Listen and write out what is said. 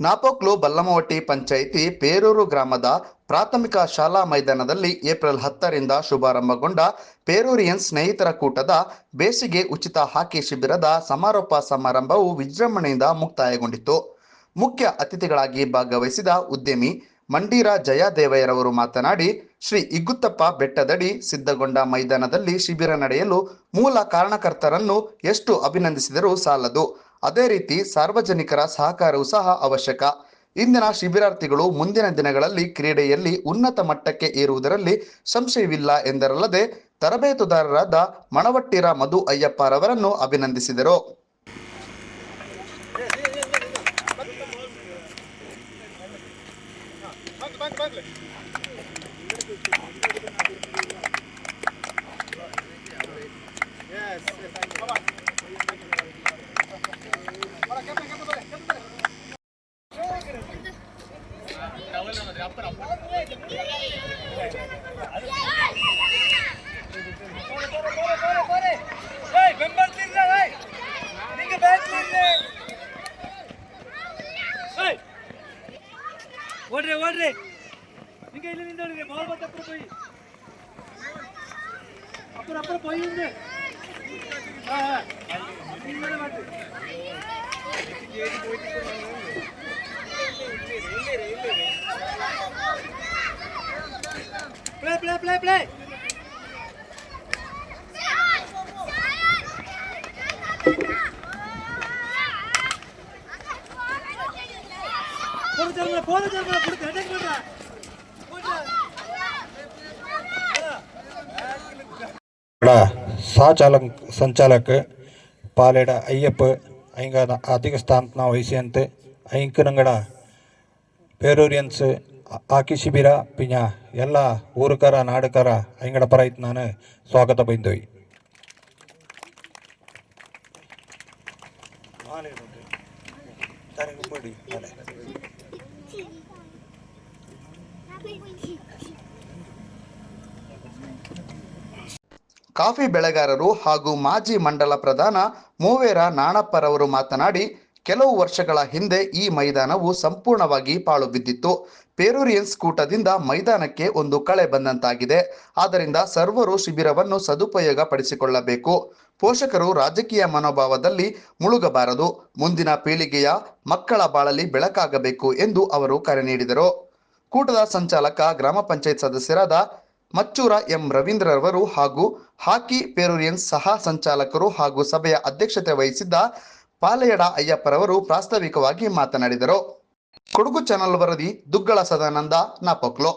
ನಾಪೋಕ್ಲು ಬಲ್ಲಮವಟ್ಟಿ ಪಂಚಾಯಿತಿ ಪೇರೂರು ಗ್ರಾಮದ ಪ್ರಾಥಮಿಕ ಶಾಲಾ ಮೈದಾನದಲ್ಲಿ ಏಪ್ರಿಲ್ 10ರಿಂದ ಶುಭಾರಂಭಗೊಂಡ ಪೇರೂರಿಯನ್ ಸ್ನೇಹಿತರ ಕೂಟದ ಬೇಸಿಗೆ ಉಚಿತ ಹಾಕಿ ಶಿಬಿರದ ಸಮಾರೋಪ ಸಮಾರಂಭವು ವಿಜೃಂಭಣೆಯಿಂದ ಮುಕ್ತಾಯಗೊಂಡಿತು. ಮುಖ್ಯ ಅತಿಥಿಗಳಾಗಿ ಭಾಗವಹಿಸಿದ ಉದ್ಯಮಿ ಮಂಡೀರ ಜಯದೇವಯ್ಯರವರು ಮಾತನಾಡಿ, ಶ್ರೀ ಇಗ್ಗುತ್ತಪ್ಪ ಬೆಟ್ಟದಡಿ ಸಿದ್ಧಗೊಂಡ ಮೈದಾನದಲ್ಲಿ ಶಿಬಿರ ನಡೆಯಲು ಮೂಲ ಕಾರಣಕರ್ತರನ್ನು ಎಷ್ಟು ಅಭಿನಂದಿಸಿದರೂ ಸಾಲದು. ಅದೇ ರೀತಿ ಸಾರ್ವಜನಿಕರ ಸಹಕಾರವೂ ಸಹ ಅವಶ್ಯಕ. ಇಂದಿನ ಶಿಬಿರಾರ್ಥಿಗಳು ಮುಂದಿನ ದಿನಗಳಲ್ಲಿ ಕ್ರೀಡೆಯಲ್ಲಿ ಉನ್ನತ ಮಟ್ಟಕ್ಕೆ ಏರುವುದರಲ್ಲಿ ಸಂಶಯವಿಲ್ಲ ಎಂದರಲ್ಲದೆ ತರಬೇತುದಾರರಾದ ಮಣವಟ್ಟಿರ ಮಧು ಅಯ್ಯಪ್ಪರವರನ್ನು ಅಭಿನಂದಿಸಿದರು. ಓಡ್ರಿ ಹಿಂಗೆ ಇಲ್ಲಿ ನಿಂತೋಡ್ರಿ ಬಾಲ್ ಬತ್ತ ಅಪ್ಪರ ಪೋಯಿ ಹಿಂದೆ ಪ್ಲೇ संचालक पालेड अय्यप्प हिंग अधिक स्थान वहिसंत हिंक नंगड़ पेरूरियन्स हाकि शिबिर पिंज एल ऊरकर नाडकर हिंगड़ पर नान स्वागत बंदोई ಕಾಫಿ ಬೆಳೆಗಾರರು ಹಾಗೂ ಮಾಜಿ ಮಂಡಲ ಪ್ರಧಾನ ಮೂವೇರ ನಾಣಪ್ಪರವರು ಮಾತನಾಡಿ, ಕೆಲವು ವರ್ಷಗಳ ಹಿಂದೆ ಈ ಮೈದಾನವು ಸಂಪೂರ್ಣವಾಗಿ ಪಾಳು ಬಿದ್ದಿತ್ತು. ಪೇರೂರಿಯನ್ಸ್ ಕೂಟದಿಂದ ಮೈದಾನಕ್ಕೆ ಒಂದು ಕಳೆ ಬಂದಂತಾಗಿದೆ. ಆದ್ದರಿಂದ ಸರ್ವರು ಶಿಬಿರವನ್ನು ಸದುಪಯೋಗ ಪಡಿಸಿಕೊಳ್ಳಬೇಕು. ಪೋಷಕರು ರಾಜಕೀಯ ಮನೋಭಾವದಲ್ಲಿ ಮುಳುಗಬಾರದು. ಮುಂದಿನ ಪೀಳಿಗೆಯ ಮಕ್ಕಳ ಬಾಳಲಿ ಬೆಳಕಾಗಬೇಕು ಎಂದು ಅವರು ಕರೆ ನೀಡಿದರು. ಕೂಟದ ಸಂಚಾಲಕ ಗ್ರಾಮ ಪಂಚಾಯತ್ ಸದಸ್ಯರಾದ ಮಚ್ಚೂರ ಎಂ ರವೀಂದ್ರರವರು ಹಾಗೂ ಹಾಕಿ ಪೇರೂರಿಯನ್ಸ್ ಸಹ ಸಂಚಾಲಕರು ಹಾಗೂ ಸಭೆಯ ಅಧ್ಯಕ್ಷತೆ ವಹಿಸಿದ್ದ ಪಾಲೆಯಡ ಅಯ್ಯಪ್ಪರವರು ಪ್ರಾಸ್ತಾವಿಕವಾಗಿ ಮಾತನಾಡಿದರು. ಕೊಡಗು ಚಾನಲ್ ವರದಿ ದುಗ್ಗಳ ಸದಾನಂದ, ನಾಪೋಕ್ಲು.